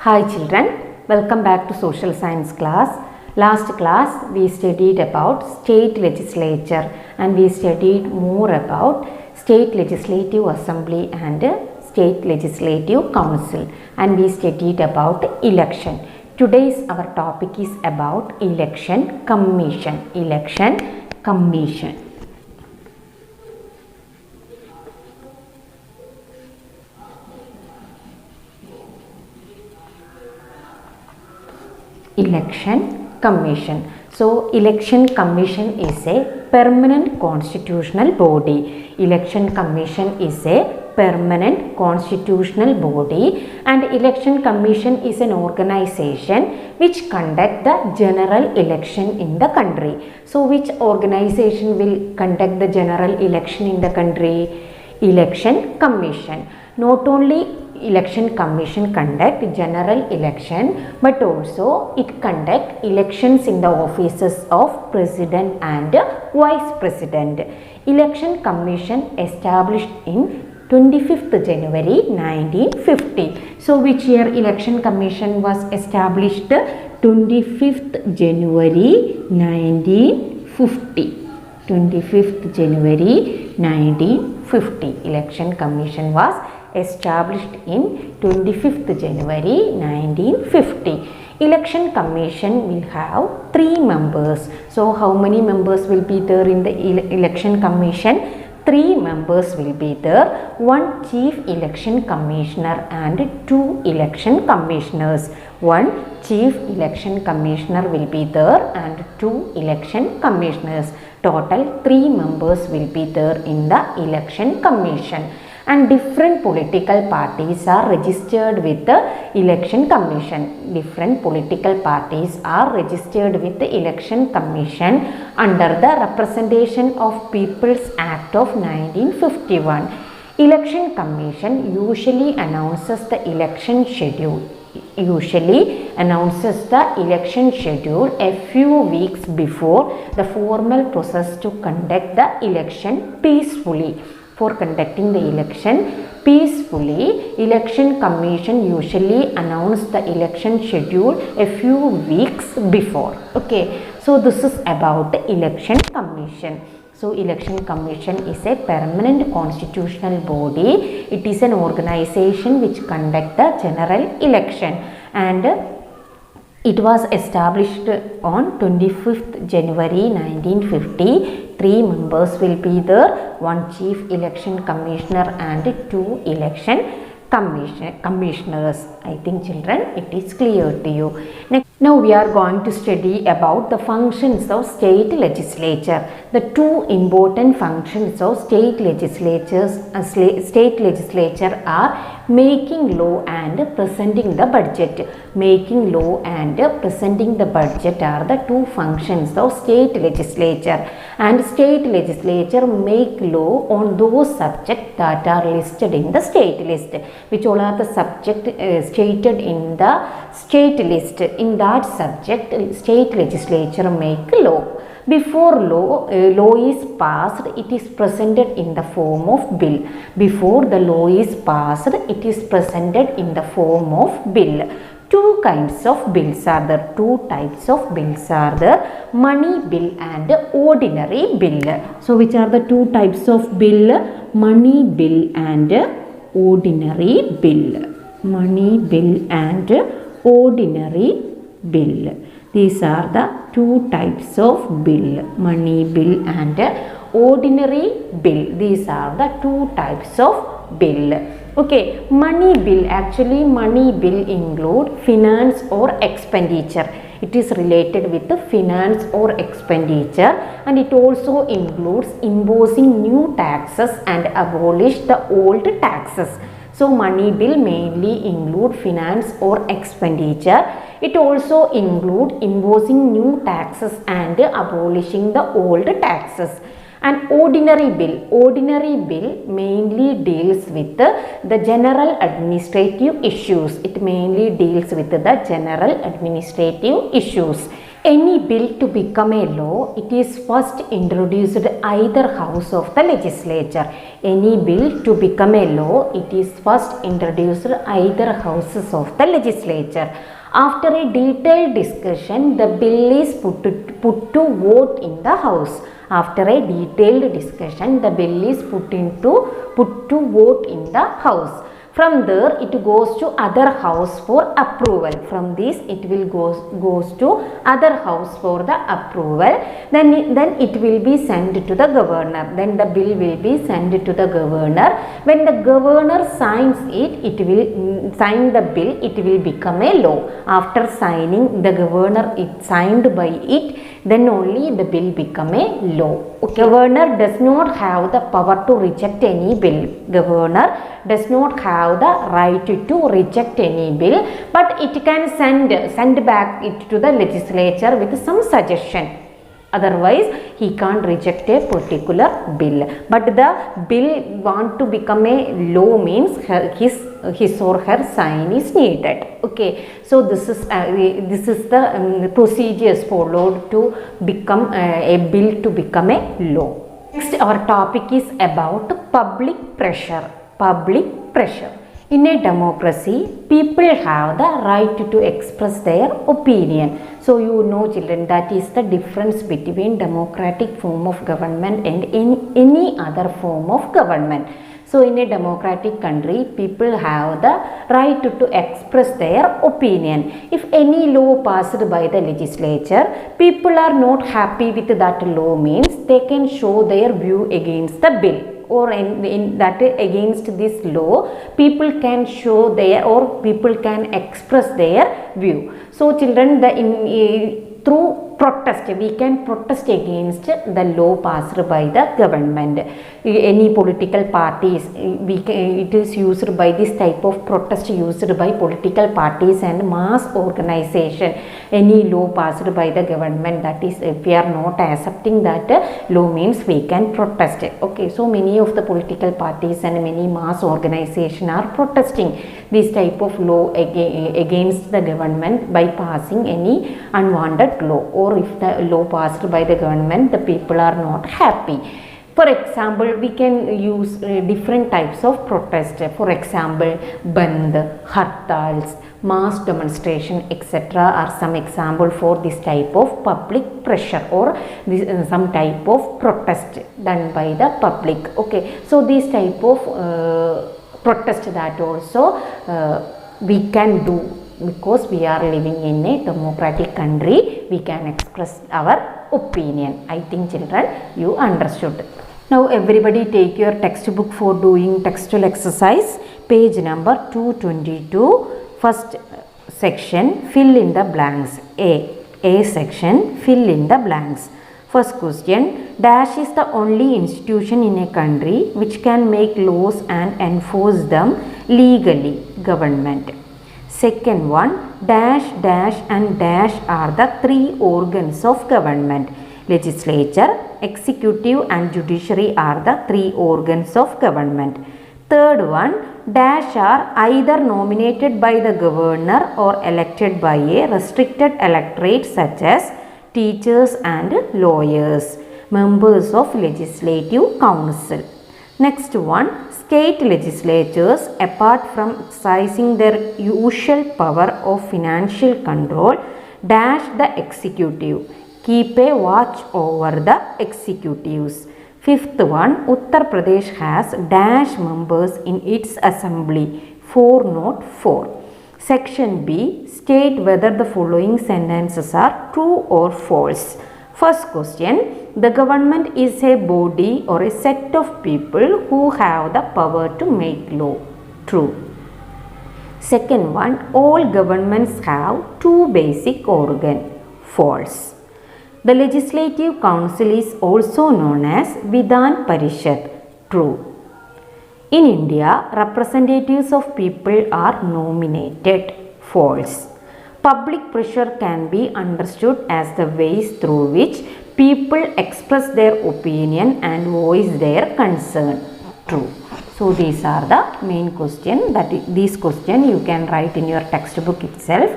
Hi children, welcome back to social science class. Last class we studied about state legislature and we studied more about state legislative assembly and state legislative council, and we studied about election. Today's our topic is about election commission. Election commission. Election Commission. So, Election Commission is a permanent constitutional body. Election Commission is a permanent constitutional body, and Election Commission is an organization which conduct the general election in the country. So, which organization will conduct the general election in the country? Election Commission. Not only Election Commission conduct general election, but also it conduct elections in the offices of President and Vice President. Election Commission established in 25th January 1950. So which year Election Commission was established? 25th January 1950. 25th January 1950. Election Commission was established in 25th January 1950. Election Commission will have 3 members. So how many members will be there in the Election Commission? 3 members will be there. 1 Chief Election Commissioner and 2 Election Commissioners. 1 Chief Election Commissioner will be there and 2 Election Commissioners. Total 3 members will be there in the Election Commission. And different political parties are registered with the Election Commission. Different political parties are registered with the Election Commission under the Representation of People's Act of 1951. Election Commission usually announces the election schedule. A few weeks before the formal process to conduct the election peacefully. For conducting the election peacefully, Election Commission usually announce the election schedule a few weeks before. Okay, so this is about the Election Commission. So Election Commission is a permanent constitutional body. It is an organization which conduct the general election, and it was established on 25th January 1950. 3 members will be there, 1 Chief Election Commissioner and 2 Election Commissioners. I think children it is clear to you. Now we are going to study about the functions of state legislature. The 2 important functions of state legislature are making law and presenting the budget. Making law and presenting the budget are the 2 functions of state legislature, and state legislature make law on those subjects that are listed in the state list. Which all are the subject stated in the state list. In that subject, state legislature make law. Before law is passed, it is presented in the form of bill. Before the law is passed, it is presented in the form of bill. 2 kinds of bills are there. 2 types of bills are there: money bill and ordinary bill. So which are the 2 types of bill? Money bill and ordinary bill. Money bill and ordinary bill. These are the 2 types of bill. Money bill and ordinary bill. These are the 2 types of bill. Okay, money bill. Actually, money bill include finance or expenditure. It is related with the finance or expenditure, and it also includes imposing new taxes and abolish the old taxes. So money bill mainly include finance or expenditure. It also include imposing new taxes and abolishing the old taxes. And ordinary bill mainly deals with the general administrative issues. It mainly deals with the general administrative issues. Any bill to become a law, it is first introduced either house of the legislature. Any bill to become a law, it is first introduced either houses of the legislature. After a detailed discussion, the bill is put to vote in the house. After a detailed discussion, the bill is put to vote in the house. From there it goes to other house for approval. From this it will goes to other house for the approval. Then it will be sent to the governor. Then the bill will be sent to the governor. When the governor signs it, it will sign the bill. It will become a law. After signing, the governor it signed by it, then only the bill become a law. Okay. Governor does not have the power to reject any bill. Governor does not have the right to reject any bill, but it can send back it to the legislature with some suggestion. Otherwise he can't reject a particular bill. But the bill want to become a law means his or her sign is needed. Okay, so this is the procedures followed to become a bill to become a law. Next, our topic is about public pressure. Public pressure. In a democracy, people have the right to express their opinion. So you know, children, that is the difference between democratic form of government and any other form of government. So in a democratic country, people have the right to express their opinion. If any law passed by the legislature, people are not happy with that law means they can show their view against the bill. Or in that against this law, people can show their or people can express their view. So children, through protest, we can protest against the law passed by the government. Any political parties, it is used by this type of protest used by political parties and mass organization. Any law passed by the government, that is, if we are not accepting that law means we can protest. Okay, so many of the political parties and many mass organization are protesting this type of law against the government by passing any unwanted law, or if the law passed by the government, the people are not happy. For example, we can use different types of protest. For example, Bandh, Hartals, mass demonstration, etc. are some example for this type of public pressure or some type of protest done by the public. Okay, so this type of protest that also we can do. Because we are living in a democratic country, we can express our opinion. I think children, you understood. Now everybody take your textbook for doing textual exercise. Page number 222. First section, fill in the blanks. A section, fill in the blanks. First question, dash is the only institution in a country which can make laws and enforce them legally. Government. Second one, dash, dash and dash are the three organs of government. Legislature, executive and judiciary are the three organs of government. Third one, dash are either nominated by the governor or elected by a restricted electorate such as teachers and lawyers, members of legislative council. Next one, state legislatures, apart from exercising their usual power of financial control, dash the executive, keep a watch over the executives. Fifth one, Uttar Pradesh has dash members in its assembly, 404. Section B, state whether the following sentences are true or false. First question, the government is a body or a set of people who have the power to make law. True. Second one, all governments have two basic organs. False. The Legislative Council is also known as Vidhan Parishad. True. In India, representatives of people are nominated. False. Public pressure can be understood as the ways through which people express their opinion and voice their concern. True. So these are the main questions. These questions you can write in your textbook itself.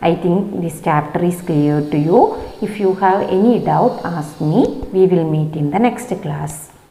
I think this chapter is clear to you. If you have any doubt, ask me. We will meet in the next class.